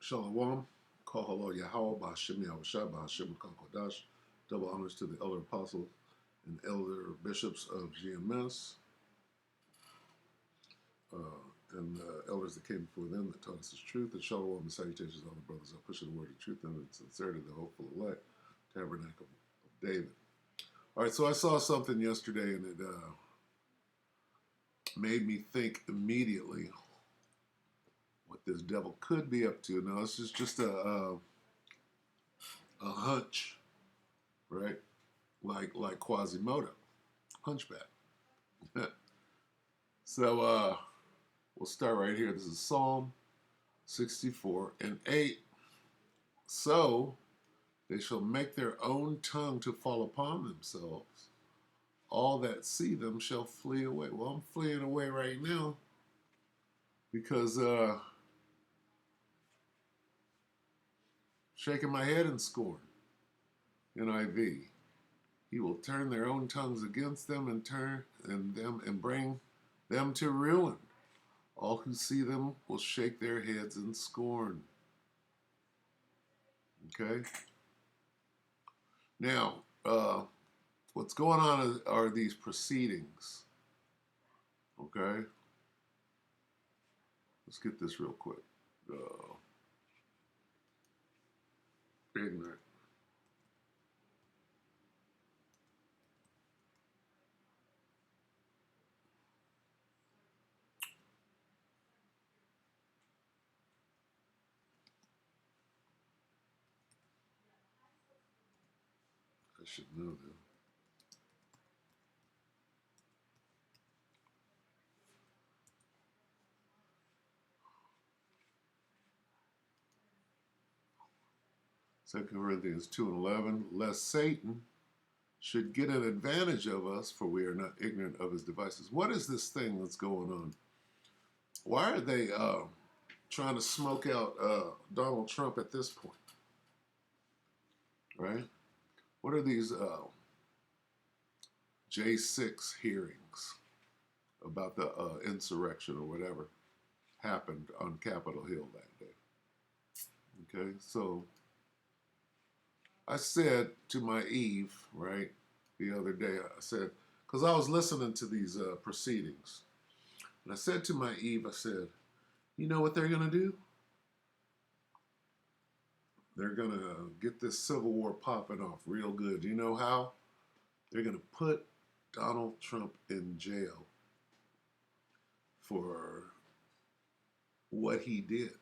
Shalom, Kohalo Yahweh, Ba'ashem Yahushua, Ba'ashem Kakodash. Double honors to the elder apostles and elder bishops of GMS, and the elders that came before them that taught us the truth. And Shalom and salutations to all the brothers that pushing the word of truth and in sincerity, the hopeful elect, tabernacle of David. All right, so I saw something yesterday, and it made me think immediately what this devil could be up to. Now, this is just a hunch, right? Like Quasimodo, hunchback. So we'll start right here. This is Psalm 64 and 8. So they shall make their own tongue to fall upon themselves. All that see them shall flee away. Well, I'm fleeing away right now because shaking my head in scorn. NIV. He will turn their own tongues against them and bring them to ruin. All who see them will shake their heads in scorn. Okay? Now, what's going on are these proceedings. Okay? Let's get this real quick. Ignorant. I should know that. 2 Corinthians 2 and 11, lest Satan should get an advantage of us, for we are not ignorant of his devices. What is this thing that's going on? Why are they trying to smoke out Donald Trump at this point? Right? What are these J6 hearings about the insurrection or whatever happened on Capitol Hill that day? Okay, so I said to my Eve, right, the other day, I said, because I was listening to these proceedings, and I said to my Eve, I said, you know what they're going to do? They're going to get this Civil War popping off real good. Do you know how? They're going to put Donald Trump in jail for what he did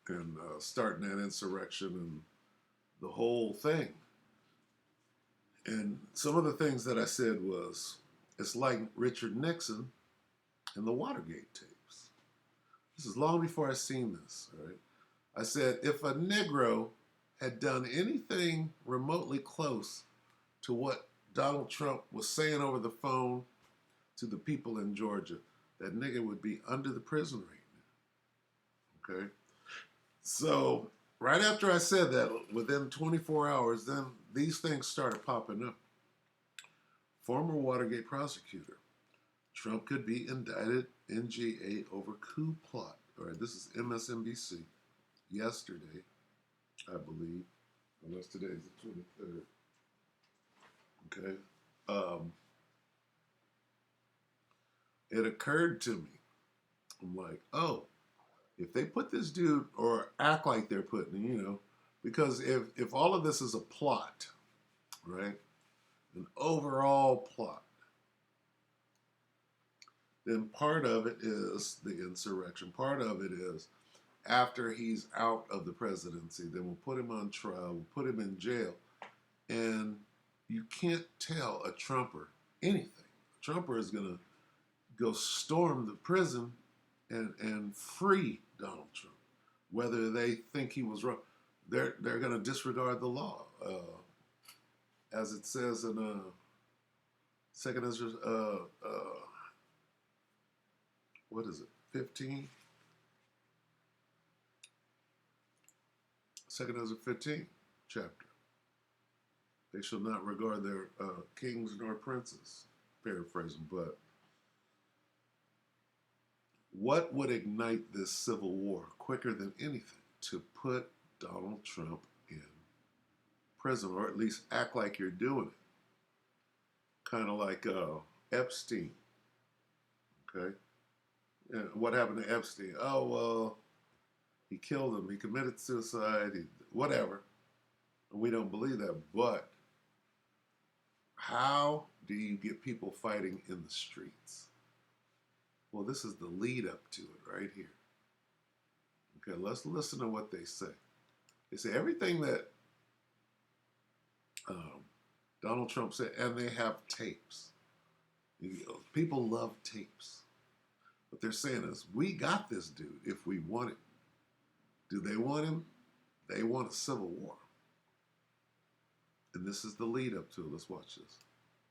and starting that insurrection and the whole thing. And some of the things that I said was, it's like Richard Nixon and the Watergate tapes. This is long before I seen this, right? I said, if a Negro had done anything remotely close to what Donald Trump was saying over the phone to the people in Georgia, that nigga would be under the prison right now. Okay? So, right after I said that, within 24 hours, then these things started popping up. Former Watergate prosecutor. Trump could be indicted in GA over coup plot. All right, this is MSNBC. Yesterday, I believe, unless today is the 23rd. Okay. It occurred to me. I'm like, oh, if they put this dude, or act like they're putting, because if all of this is a plot, right, an overall plot, then part of it is the insurrection. Part of it is after he's out of the presidency, then we'll put him on trial, we'll put him in jail, and you can't tell a Trumper anything. A Trumper is going to go storm the prison and free Donald Trump, whether they think he was wrong. They're going to disregard the law, as it says in Second Ezra, what is it, 15? Second Ezra 15 chapter. They shall not regard their kings nor princes, paraphrasing, but What would ignite this civil war quicker than anything? To put Donald Trump in prison, or at least act like you're doing it. Kind of like Epstein, okay? And what happened to Epstein? Oh, well, he killed him. He committed suicide. Whatever. And we don't believe that. But how do you get people fighting in the streets? Well, this is the lead up to it right here. Okay, let's listen to what they say. They say everything that Donald Trump said, and they have tapes. People love tapes. What they're saying is, we got this dude if we want him. Do they want him? They want a civil war. And this is the lead up to it. Let's watch this.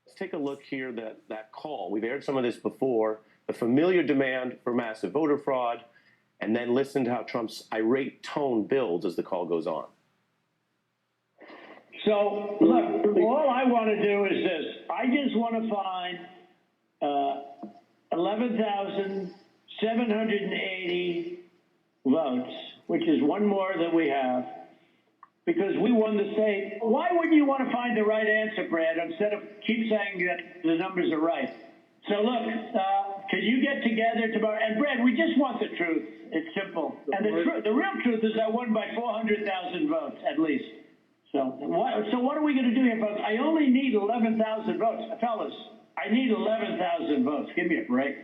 Let's take a look here that call. We've aired some of this before. The familiar demand for massive voter fraud, and then listen to how Trump's irate tone builds as the call goes on. So, look, all I want to do is this. I just want to find 11,780 votes, which is one more than we have, because we won the state. Why wouldn't you want to find the right answer, Brad, instead of keep saying that the numbers are right? So, look, can you get together tomorrow? And, Brad, we just want the truth. It's simple. And the real truth is I won by 400,000 votes, at least. So what are we going to do here, folks? I only need 11,000 votes. Fellas, I need 11,000 votes. Give me a break.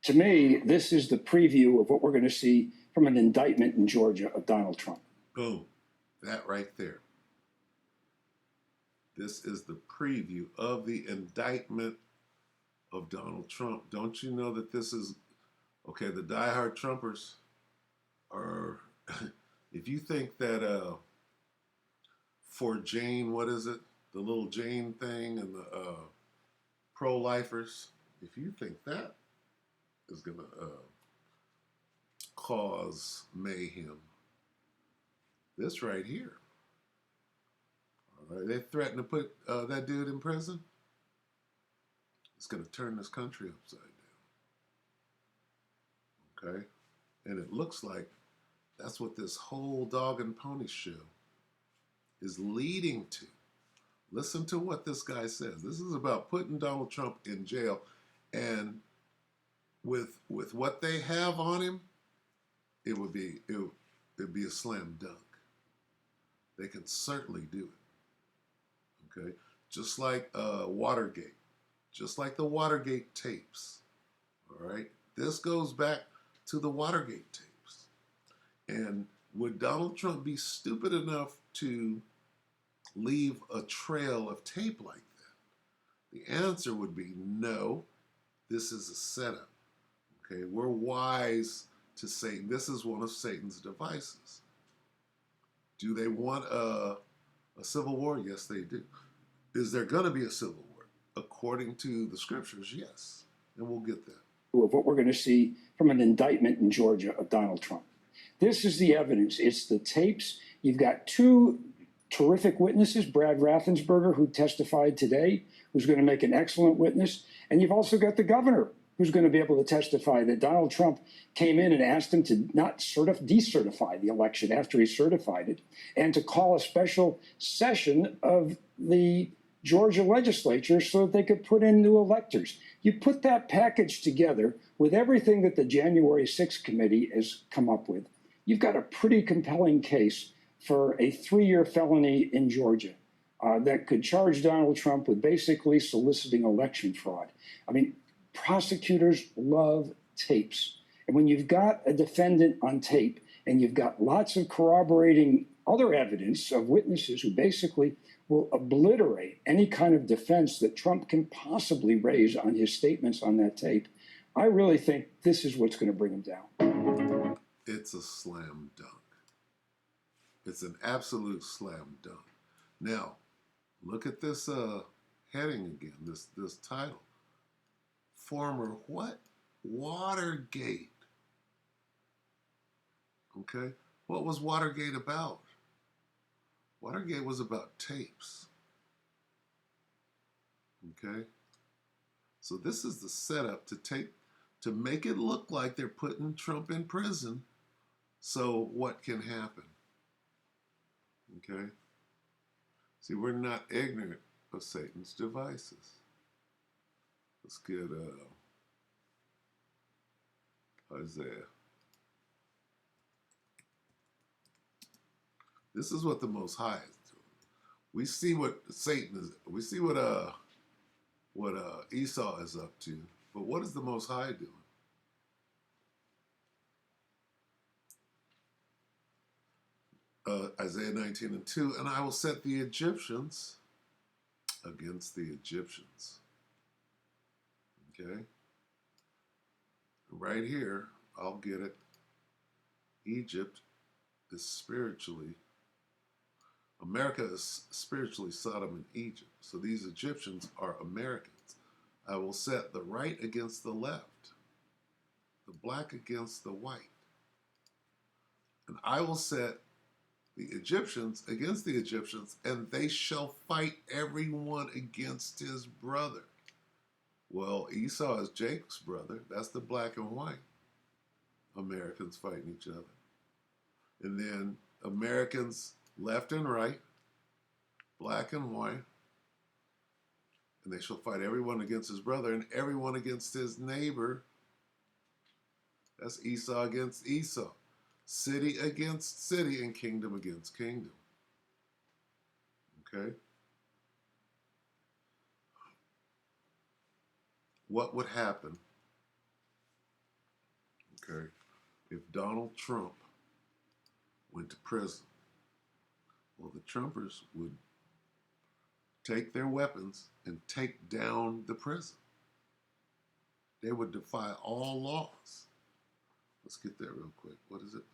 To me, this is the preview of what we're going to see from an indictment in Georgia of Donald Trump. Boom. That right there. This is the preview of the indictment of Donald Trump. Don't you know that this is, okay, the diehard Trumpers are, if you think that for Jane, what is it? The little Jane thing and the pro-lifers, if you think that is going to cause mayhem, this right here, all right, they threaten to put that dude in prison. It's going to turn this country upside down. Okay? And it looks like that's what this whole dog and pony show is leading to. Listen to what this guy says. This is about putting Donald Trump in jail. And with what they have on him, it'd be a slam dunk. They can certainly do it. Okay? Just like Watergate. Just like the Watergate tapes, all right? This goes back to the Watergate tapes. And would Donald Trump be stupid enough to leave a trail of tape like that? The answer would be no, this is a setup, okay? We're wise to say this is one of Satan's devices. Do they want a civil war? Yes, they do. Is there going to be a civil war? According to the scriptures, yes. And we'll get there. Of what we're going to see from an indictment in Georgia of Donald Trump. This is the evidence. It's the tapes. You've got two terrific witnesses, Brad Raffensperger, who testified today, who's going to make an excellent witness. And you've also got the governor, who's going to be able to testify that Donald Trump came in and asked him to not decertify the election after he certified it, and to call a special session of the Georgia legislature so that they could put in new electors. You put that package together with everything that the January 6th committee has come up with, you've got a pretty compelling case for a 3-year felony in Georgia that could charge Donald Trump with basically soliciting election fraud. I mean, prosecutors love tapes. And when you've got a defendant on tape and you've got lots of corroborating other evidence of witnesses who basically will obliterate any kind of defense that Trump can possibly raise on his statements on that tape, I really think this is what's going to bring him down. It's a slam dunk. It's an absolute slam dunk. Now, look at this heading again, this title. Former what? Watergate. Okay? What was Watergate about? Watergate was about tapes. Okay? So this is the setup to take to make it look like they're putting Trump in prison. So what can happen? Okay? See, we're not ignorant of Satan's devices. Let's get Isaiah. This is what the Most High is doing. We see what Satan is. We see what Esau is up to. But what is the Most High doing? Isaiah 19:2, and I will set the Egyptians against the Egyptians. Okay? Right here, I'll get it. Egypt is spiritually, America is spiritually Sodom and Egypt. So these Egyptians are Americans. I will set the right against the left, the black against the white. And I will set the Egyptians against the Egyptians, and they shall fight everyone against his brother. Well, Esau is Jacob's brother. That's the black and white Americans fighting each other. And then Americans left and right, black and white, and they shall fight everyone against his brother and everyone against his neighbor. That's Esau against Esau. City against city and kingdom against kingdom. Okay? What would happen, okay, if Donald Trump went to prison? Well, the Trumpers would take their weapons and take down the prison. They would defy all laws. Let's get there real quick. What is it?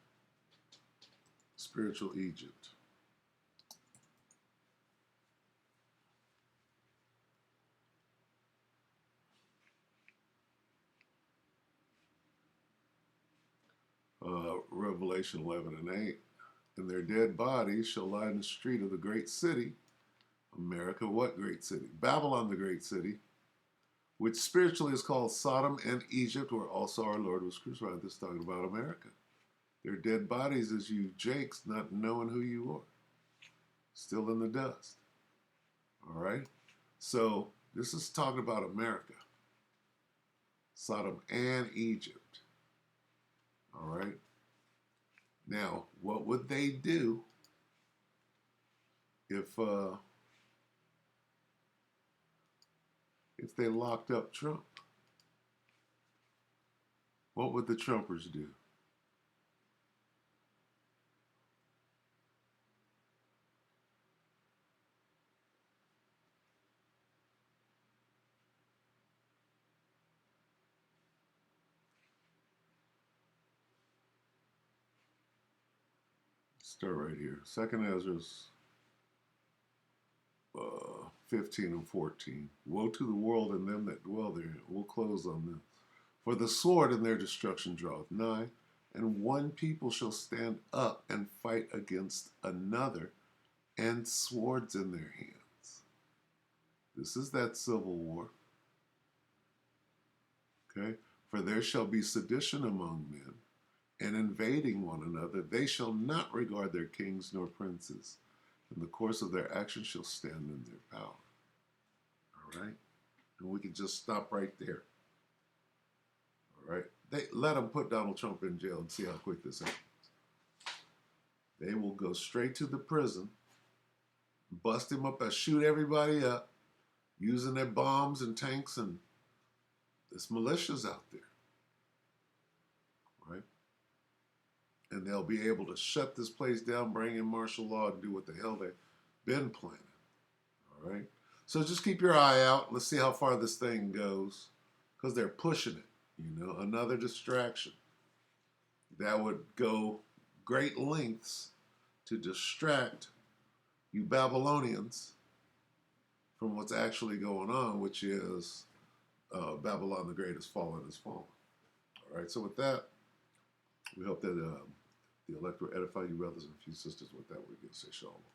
Spiritual Egypt. Revelation 11:8. And their dead bodies shall lie in the street of the great city. America, what great city? Babylon, the great city, which spiritually is called Sodom and Egypt, where also our Lord was crucified. This is talking about America. Their dead bodies is you jakes not knowing who you are. Still in the dust. All right? So this is talking about America. Sodom and Egypt. All right? Now, what would they do if they locked up Trump? What would the Trumpers do? Start right here. 2nd Ezra's 15 and 14. Woe to the world and them that dwell therein. We'll close on this. For the sword in their destruction draweth nigh, and one people shall stand up and fight against another, and swords in their hands. This is that civil war. Okay? For there shall be sedition among men, and invading one another. They shall not regard their kings nor princes, and the course of their actions shall stand in their power. All right? And we can just stop right there. All right? They let them put Donald Trump in jail and see how quick this happens. They will go straight to the prison, bust him up, and shoot everybody up, using their bombs and tanks, and there's militias out there. Right? And they'll be able to shut this place down, bring in martial law, and do what the hell they've been planning. All right? So just keep your eye out. Let's see how far this thing goes, because they're pushing it. You know, another distraction that would go great lengths to distract you Babylonians from what's actually going on, which is Babylon the Great has fallen, has fallen. All right, so with that, we hope that the elect will edify you brothers and few sisters. With that, we're going to say shalom.